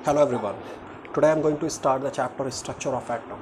Hello everyone. Today I am going to start the chapter Structure of Atom.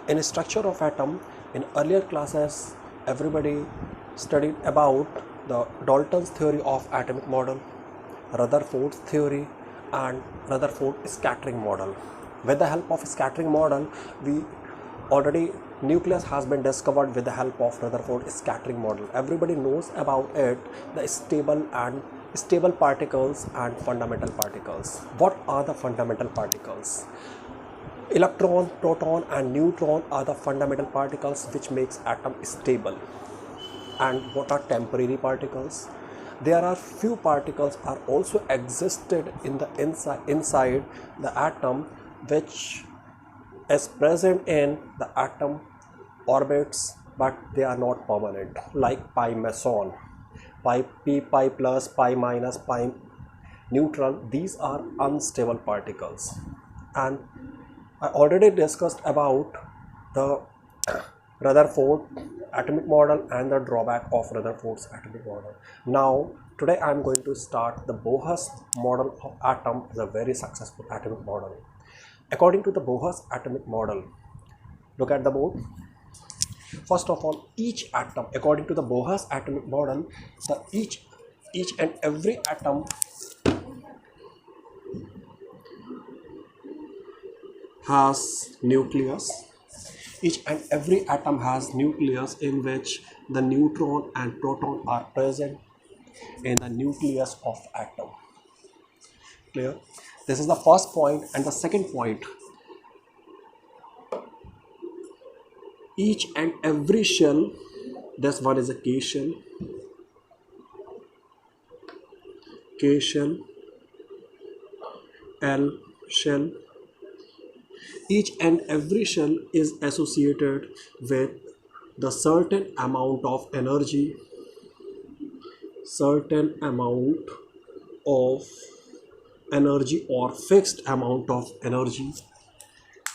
In Structure of Atom, in earlier classes, everybody studied about the Dalton's theory of atomic model, Rutherford's theory, and Rutherford scattering model. With the help of scattering model, we already nucleus has been discovered with the help of Rutherford scattering model. Everybody knows about it, the stable particles and fundamental particles. What are the fundamental particles? Electron, proton and neutron are the fundamental particles which makes atom stable. And what are temporary particles? There are few particles are also existed in the inside the atom which is present in the atom orbits, but they are not permanent, like pi meson, pi plus, pi minus, pi neutral. These are unstable particles, and I already discussed about the Rutherford atomic model and the drawback of Rutherford's atomic model. Now today I am going to start the Bohr's model of atom is a very successful atomic model. According to the Bohr's atomic model, look at the board. First of all, each atom, according to the Bohr's atomic model, each and every atom has nucleus. Each and every atom has nucleus in which the neutron and proton are present in the nucleus of atom. Clear? This is the first point, and the second point, each and every shell, this one is a K shell, L shell. Each and every shell is associated with the certain amount of energy, or fixed amount of energy.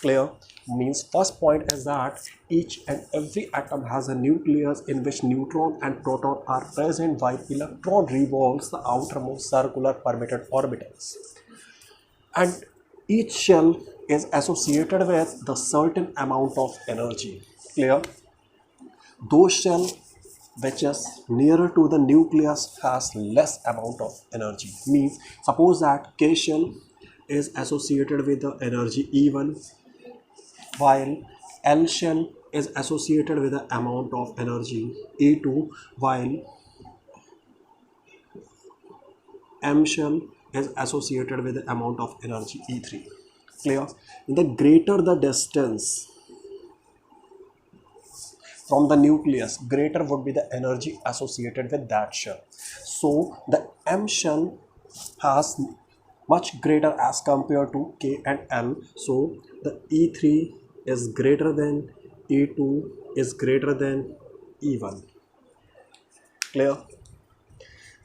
Clear? Means first point is that each and every atom has a nucleus in which neutron and proton are present while electron revolves the outermost circular permitted orbitals, and each shell is associated with the certain amount of energy. Clear? Those shell which is nearer to the nucleus has less amount of energy. Means suppose that K shell is associated with the energy E1, while L shell is associated with the amount of energy E2, while M shell is associated with the amount of energy E3. Clear? The greater the distance from the nucleus, greater would be the energy associated with that shell. So the M shell has much greater as compared to K and L. So the E3 is greater than E2 is greater than E1. Clear?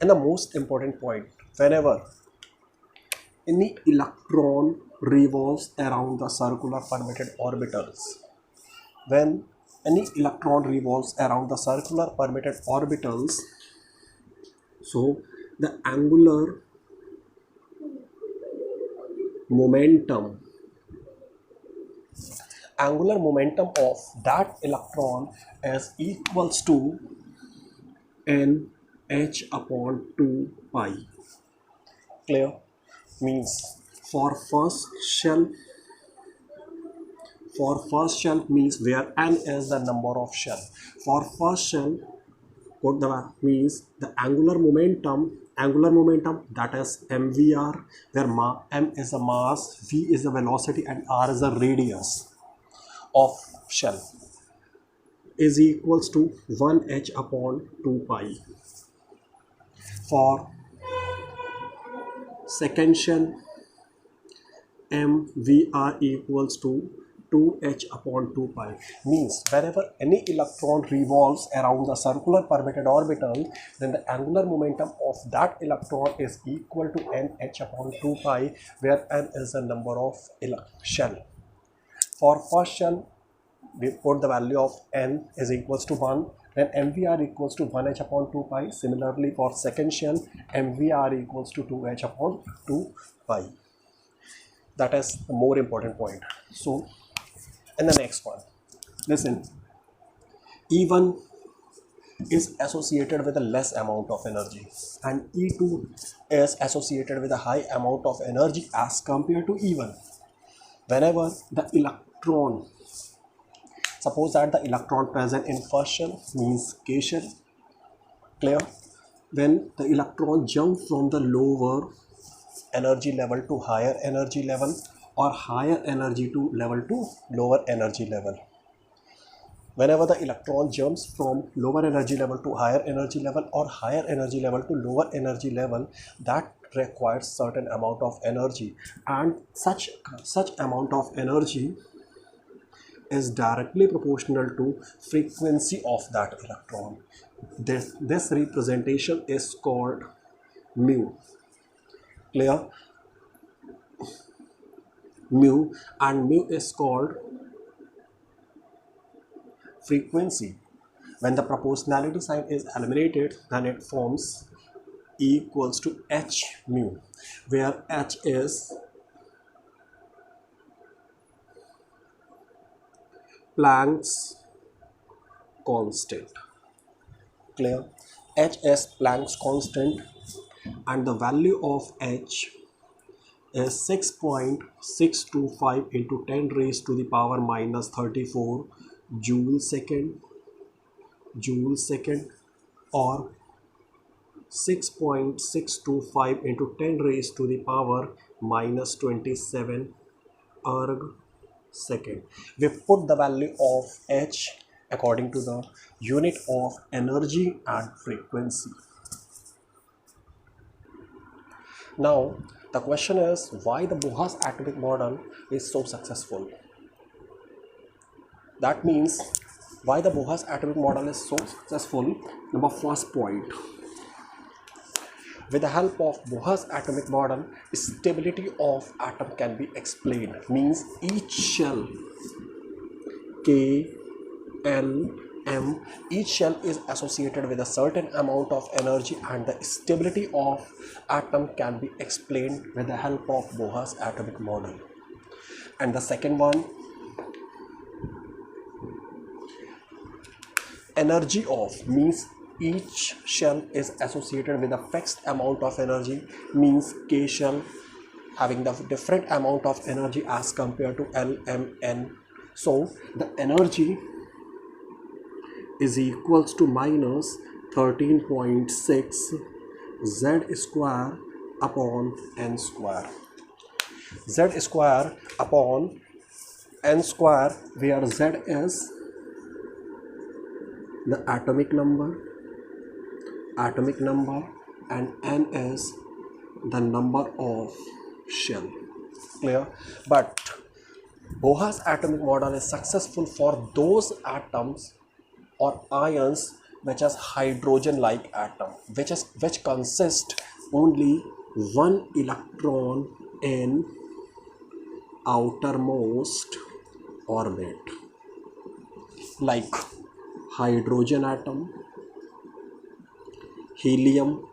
And the most important point, whenever any electron revolves around the circular permitted orbitals, when any electron revolves around the circular permitted orbitals, so the angular momentum of that electron is equals to nh upon 2 pi. Clear? Means for first shell means where n is the number of shell. For first shell, what the means the angular momentum that is mvr, where m is the mass, v is the velocity, and r is the radius of shell, is equals to 1h upon 2 pi. For second shell, mvr equals to 2h upon 2 pi. Means whenever any electron revolves around the circular permitted orbital, then the angular momentum of that electron is equal to nh upon 2 pi, where n is the number of shell. For first shell, we put the value of n is equals to 1, then mvr equals to 1h upon 2 pi. Similarly, for second shell, mvr equals to 2h upon 2 pi. That is the more important point. So in the next one, listen, E1 is associated with a less amount of energy and E2 is associated with a high amount of energy as compared to E1. Whenever the electron, suppose that the electron present in first shell means K shell, clear? When the electron jump from the lower energy level to higher energy level or higher energy to level to lower energy level, whenever the electron jumps from lower energy level to higher energy level or higher energy level to lower energy level, that requires certain amount of energy, and such amount of energy is directly proportional to frequency of that electron. This representation is called mu, clear? Mu, and mu is called frequency. When the proportionality sign is eliminated, then it forms E equals to h mu, where h is Planck's constant, clear? H is Planck's constant, and the value of h is 6.625 into 10 raised to the power minus 34 joule second, or 6.625 into 10 raised to the power minus 27 erg second. We put the value of h according to the unit of energy and frequency. Now the question is, why the Bohr's atomic model is so successful? That means, why the Bohr's atomic model is so successful? Number first point, with the help of Bohr's atomic model, stability of atom can be explained. Means each shell K, L, M, each shell is associated with a certain amount of energy, and the stability of atom can be explained with the help of Bohr's atomic model. And the second one, energy of, means each shell is associated with a fixed amount of energy, means K shell having the different amount of energy as compared to L, M, N. So the energy is equals to minus 13.6 Z square upon N square. Z square upon N square, where Z is the atomic number, and N is the number of shell, clear? But Bohr's atomic model is successful for those atoms or ions which is hydrogen like atom, which consist only one electron in outermost orbit, like hydrogen atom, helium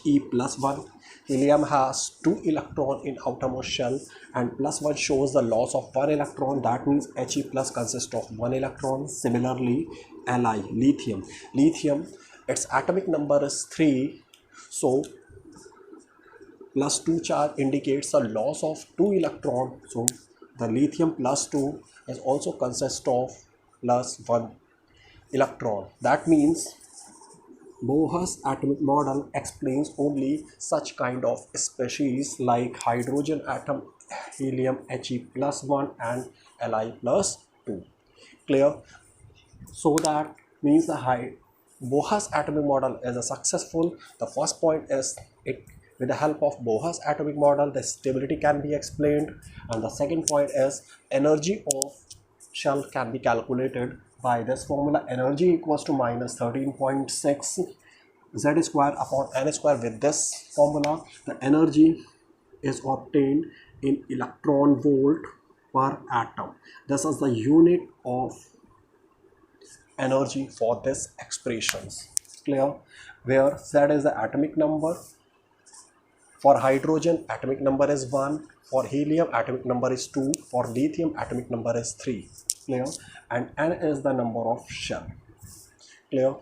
He plus 1. Helium has 2 electrons in outermost shell, and plus 1 shows the loss of 1 electron. That means He plus consists of 1 electron. Similarly, Li, lithium, its atomic number is 3, so plus 2 charge indicates a loss of 2 electron. So the lithium plus 2 is also consist of plus 1 electron. That means Bohr's atomic model explains only such kind of species like hydrogen atom, helium He plus 1 and Li plus 2, clear? So that means the Bohr's atomic model is a successful. The first point is, it with the help of Bohr's atomic model the stability can be explained, and the second point is energy of shell can be calculated by this formula. Energy equals to minus 13.6 Z square upon N square. With this formula, the energy is obtained in electron volt per atom. This is the unit of energy for this expressions, clear? Where Z is the atomic number, For hydrogen, atomic number is 1. For helium, atomic number is 2. For lithium, atomic number is 3. Clear? And N is the number of shell. Clear?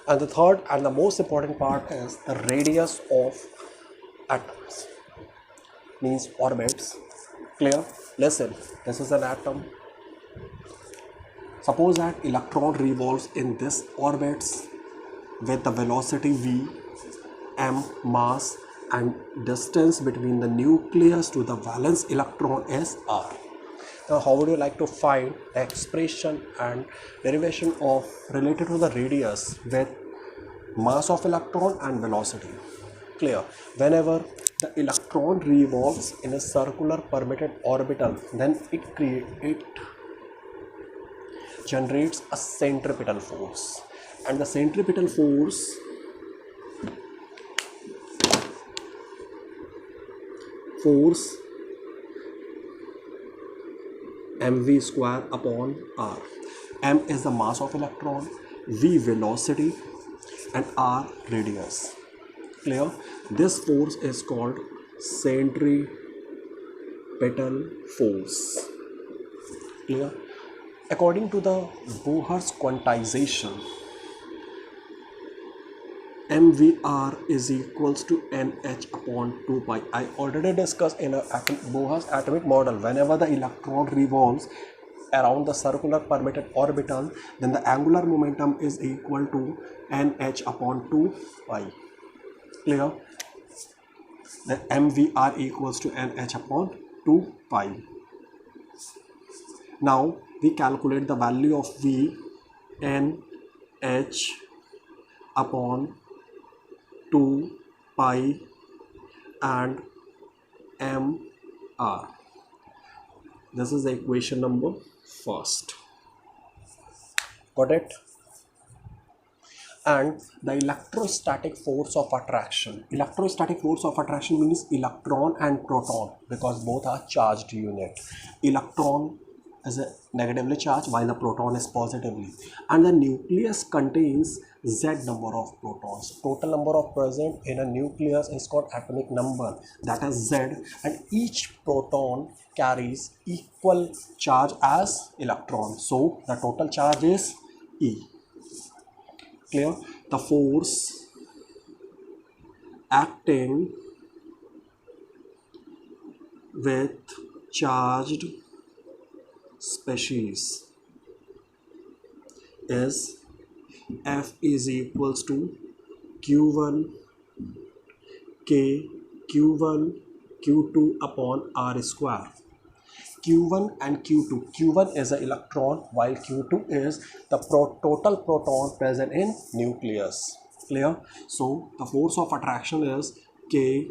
And the third and the most important part is the radius of atoms, means orbits. Clear? Listen, this is an atom. Suppose that electron revolves in this orbits with the velocity v, m, mass, and distance between the nucleus to the valence electron is r. Now, how would you like to find the expression and derivation of related to the radius with mass of electron and velocity? Clear? Whenever the electron revolves in a circular permitted orbital, then it generates a centripetal force, and the centripetal force mv square upon r. M is the mass of electron, v velocity, and r radius. Clear? This force is called centripetal force. Clear? According to the Bohr's quantization, mvr is equals to nh upon 2 pi. I already discussed in Bohr's atomic model, whenever the electron revolves around the circular permitted orbital, then the angular momentum is equal to nh upon 2 pi. Clear? The mvr equals to nh upon 2 pi. Now we calculate the value of v, nh upon 2 pi and mr. This is the equation number first. Got it? And the electrostatic force of attraction. Electrostatic force of attraction means electron and proton, because both are charged unit. Electron is negatively charged while the proton is positively, and the nucleus contains z number of protons. Total number of present in a nucleus is called atomic number, that is z, and each proton carries equal charge as electron, so the total charge is E. Clear? The force acting with charged species is F is equals to Q1 K Q1 Q2 upon R square. Q1 and Q2. Q1 is an electron while Q2 is the total proton present in nucleus. Clear? So the force of attraction is K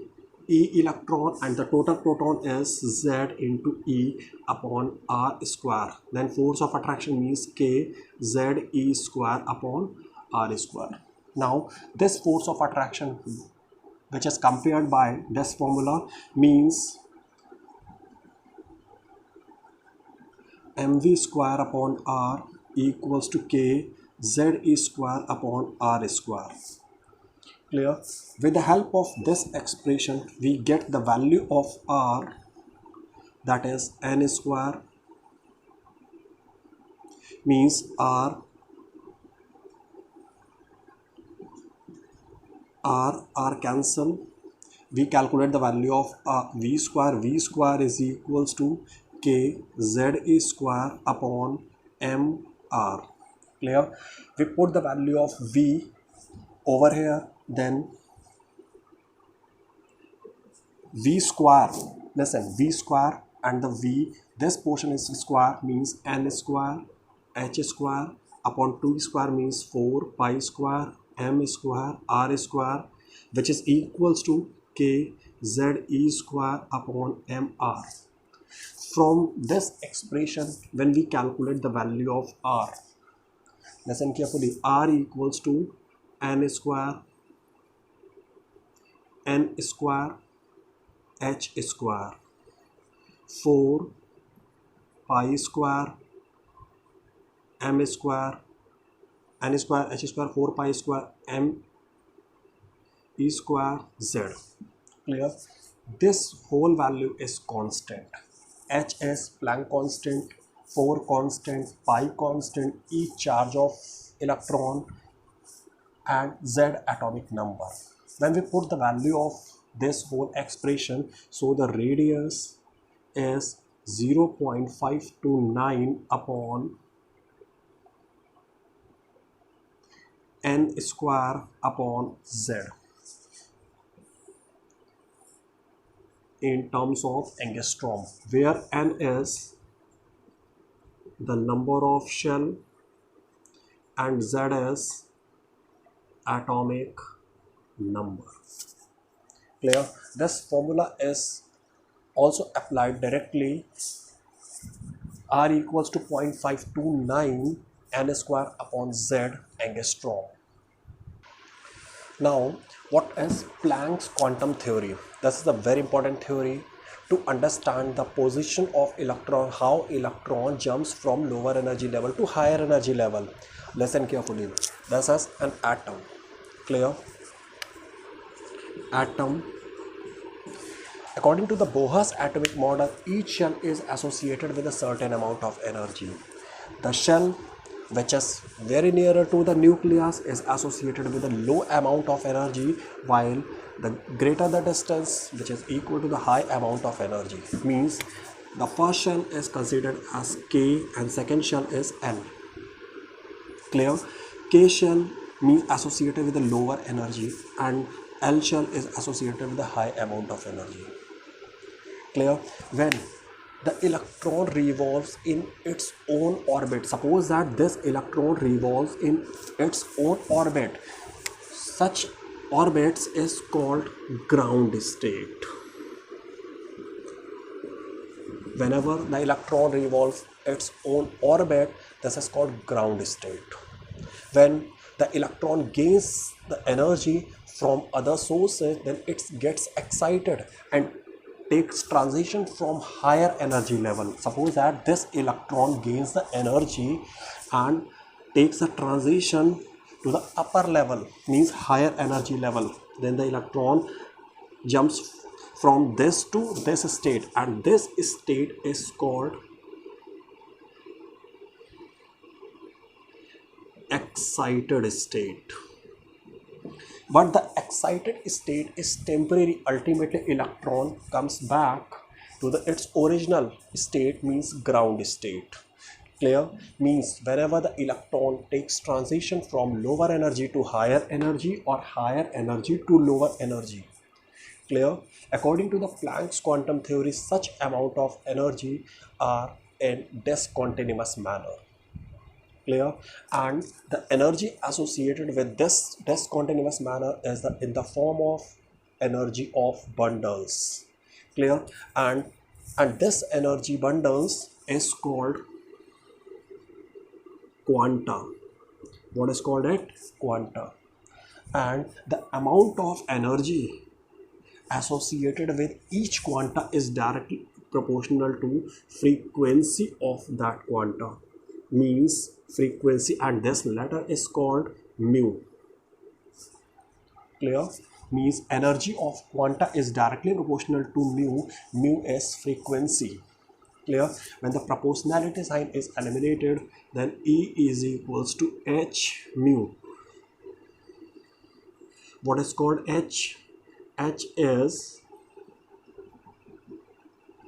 E electron and the total proton is Z into E upon R square. Then force of attraction means K Z E square upon R square. Now this force of attraction, which is compared by this formula, means mv square upon r equals to k ze square upon r square. Clear? With the help of this expression, we get the value of r, that is n square, means r cancel. We calculate the value of v square. V square is equals to k ze square upon mr. Clear? We put the value of v over here, then v square, listen, v square and the v, this portion is square, means n square h square upon 2 square means 4 pi square m square r square, which is equals to k ze square upon mr. From this expression, when we calculate the value of r, listen carefully, r equals to n square h square 4 pi square m square n square h square 4 pi square m E square Z. Clear? This whole value is constant. H is Planck constant, 4 constant, pi constant, each charge of electron, and Z atomic number. When we put the value of this whole expression, so the radius is 0.529 upon n square upon Z in terms of angstrom, where n is the number of shell and Z is atomic number. Clear? This formula is also applied directly. R equals to 0.529 n square upon Z angstrom. Now, what is Planck's quantum theory? This is a very important theory to understand the position of electron, how electron jumps from lower energy level to higher energy level. Listen carefully. This is an atom. Clear? Atom. According to the Bohr's atomic model, each shell is associated with a certain amount of energy. The shell which is very nearer to the nucleus is associated with a low amount of energy, while the greater the distance, which is equal to the high amount of energy. Means the first shell is considered as K and second shell is L. Clear? K shell means associated with a lower energy and L shell is associated with a high amount of energy. Clear? When the electron revolves in its own orbit, suppose that this electron revolves in its own orbit, such orbits is called ground state. Whenever the electron revolves its own orbit, this is called ground state. When the electron gains the energy from other sources, then it gets excited and takes transition from higher energy level. Suppose that this electron gains the energy and takes a transition to the upper level, means higher energy level. Then the electron jumps from this to this state, and this state is called excited state. But the excited state is temporary. Ultimately, electron comes back to its original state, means ground state. Clear? Means whenever the electron takes transition from lower energy to higher energy or higher energy to lower energy. Clear? According to the Planck's quantum theory, such amount of energy are in discontinuous manner. Clear? And the energy associated with this discontinuous manner is in the form of energy of bundles. Clear? And this energy bundles is called quanta. What is called it? Quanta. And the amount of energy associated with each quanta is directly proportional to frequency of that quanta. Means frequency, and this letter is called mu. Clear? Means energy of quanta is directly proportional to mu. Mu is frequency. Clear? When the proportionality sign is eliminated, then E is equals to h mu. What is called h? H is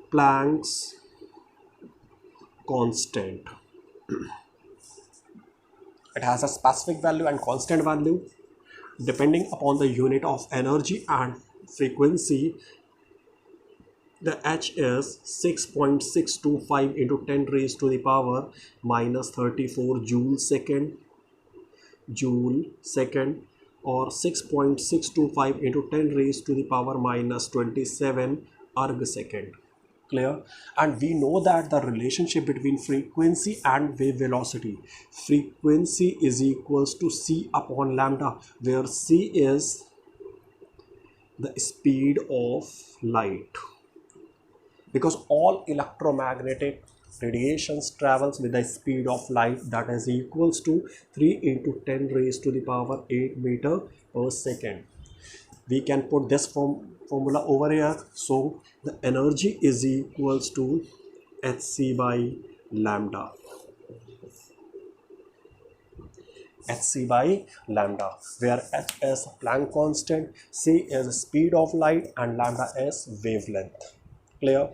Planck's constant. It has a specific value and constant value. Depending upon the unit of energy and frequency, the H is 6.625 into 10 raised to the power minus 34 joule second, or 6.625 into 10 raised to the power minus 27 erg second. Clear? And we know that the relationship between frequency and wave velocity, frequency is equals to c upon lambda, where c is the speed of light, because all electromagnetic radiations travels with the speed of light, that is equals to 3 into 10 raised to the power 8 meter per second. we can put this formula over here. So the energy is equals to hc by lambda. hc by lambda, where h is Planck constant, c is speed of light, and lambda is wavelength. Clear?